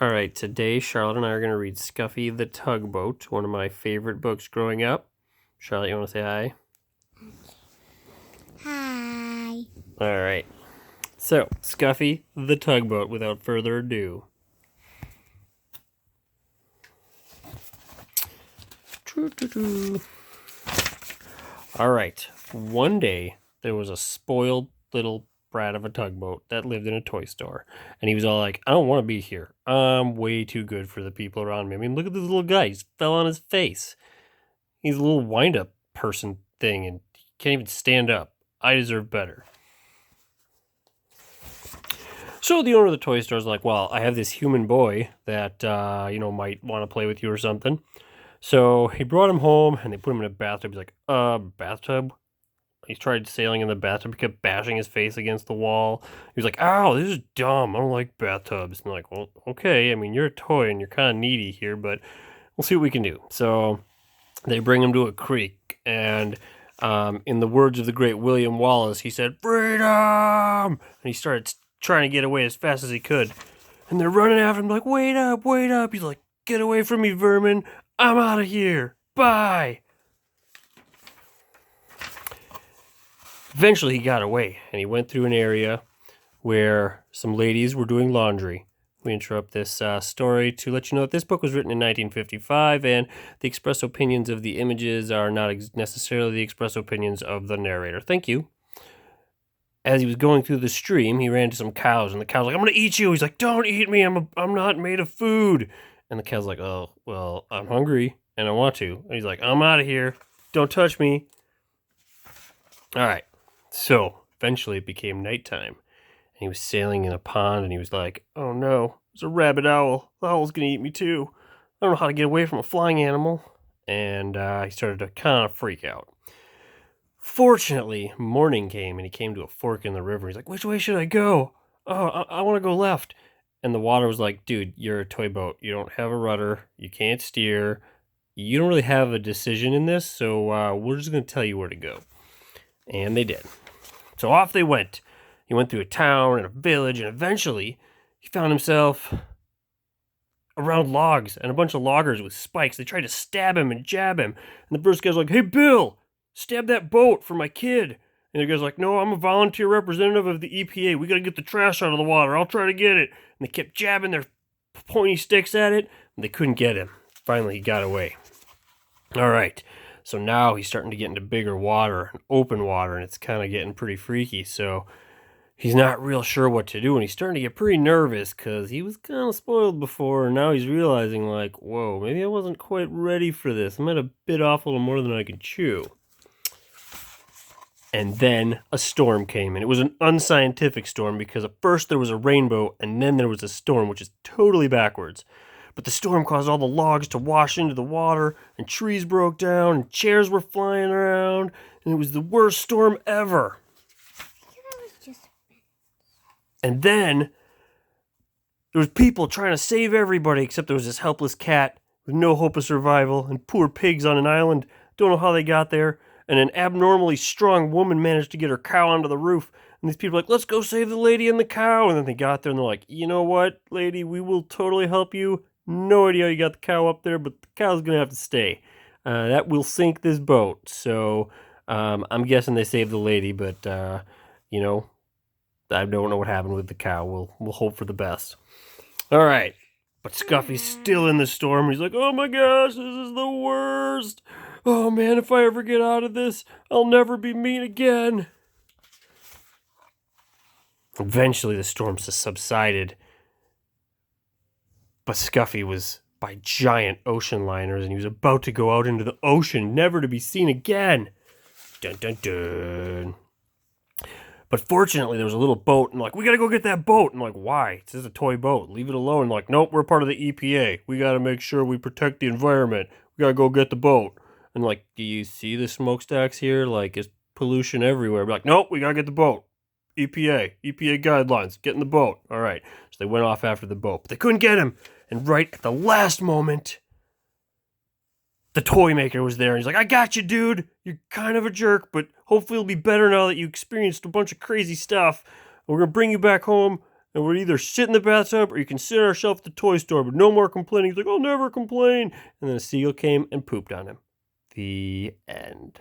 All right, today Charlotte and I are going to read Scuffy the Tugboat, one of my favorite books growing up. Charlotte, you want to say hi? Hi. All right. So, Scuffy the Tugboat, without further ado. All right. One day, there was a spoiled little brat of a tugboat that lived in a toy store. And he was all like, I don't want to be here. I'm way too good for the people around me. I mean, look at this little guy. He fell on his face. He's a little wind-up person thing, and he can't even stand up. I deserve better. So the owner of the toy store is like, well, I have this human boy that, might want to play with you or something. So he brought him home, and they put him in a bathtub. He's like, bathtub? He tried sailing in the bathtub. He kept bashing his face against the wall. He was like, ow, this is dumb. I don't like bathtubs. And they're like, well, okay. I mean, you're a toy, and you're kind of needy here, but we'll see what we can do. So they bring him to a creek, and in the words of the great William Wallace, he said, freedom! And he started trying to get away as fast as he could. And they're running after him like, wait up, wait up. He's like, get away from me, vermin. I'm out of here. Bye. Eventually, he got away, and he went through an area where some ladies were doing laundry. We interrupt this story to let you know that this book was written in 1955, and the express opinions of the images are not necessarily the express opinions of the narrator. Thank you. As he was going through the stream, he ran into some cows, and the cow's like, I'm going to eat you. He's like, don't eat me. I'm not made of food. And the cow's like, oh, well, I'm hungry, and I want to. And he's like, I'm out of here. Don't touch me. All right. So eventually it became nighttime. He was sailing in a pond, and he was like, oh no, there's a rabid owl. The owl's going to eat me too. I don't know how to get away from a flying animal. And he started to kind of freak out. Fortunately, morning came, and he came to a fork in the river. He's like, which way should I go? Oh, I want to go left. And the water was like, dude, you're a toy boat. You don't have a rudder. You can't steer. You don't really have a decision in this, so we're just going to tell you where to go. And they did. So off they went. He went through a town and a village, and eventually he found himself around logs and a bunch of loggers with spikes. They tried to stab him and jab him. And the first guy's like, hey, Bill, stab that boat for my kid. And the guy's like, no, I'm a volunteer representative of the EPA. We got to get the trash out of the water. I'll try to get it. And they kept jabbing their pointy sticks at it, and they couldn't get him. Finally, he got away. All right. So now he's starting to get into bigger water, open water, and it's kind of getting pretty freaky. So he's not real sure what to do, and he's starting to get pretty nervous because he was kind of spoiled before, and now he's realizing, like, whoa, maybe I wasn't quite ready for this. I might have bit off a little more than I could chew. And then a storm came, and it was an unscientific storm because at first there was a rainbow, and then there was a storm, which is totally backwards. But the storm caused all the logs to wash into the water, and trees broke down, and chairs were flying around, and it was the worst storm ever. And then there was people trying to save everybody, except there was this helpless cat with no hope of survival, and poor pigs on an island. Don't know how they got there. And an abnormally strong woman managed to get her cow onto the roof. And these people are like, let's go save the lady and the cow. And then they got there, and they're like, you know what, lady, we will totally help you. No idea how you got the cow up there, but the cow's going to have to stay. That will sink this boat. So I'm guessing they saved the lady, but, I don't know what happened with the cow. We'll hope for the best. All right. But Scuffy's still in the storm. He's like, oh my gosh, this is the worst. Oh man, if I ever get out of this, I'll never be mean again. Eventually the storm subsided. But Scuffy was by giant ocean liners, and he was about to go out into the ocean, never to be seen again. Dun dun dun. But fortunately, there was a little boat, and like, we gotta go get that boat. And like, why? It's just a toy boat. Leave it alone. And like, nope, we're part of the EPA. We gotta make sure we protect the environment. We gotta go get the boat. And like, do you see the smokestacks here? Like, it's pollution everywhere. We're like, nope, we gotta get the boat. EPA guidelines. Get in the boat. All right. So they went off after the boat, but they couldn't get him. And right at the last moment, the toy maker was there, and he's like, I got you, dude. You're kind of a jerk, but hopefully it'll be better now that you experienced a bunch of crazy stuff. We're going to bring you back home, and we'd either sit in the bathtub or you can sit on our shelf at the toy store, but no more complaining. He's like, I'll never complain. And then a seagull came and pooped on him. The end.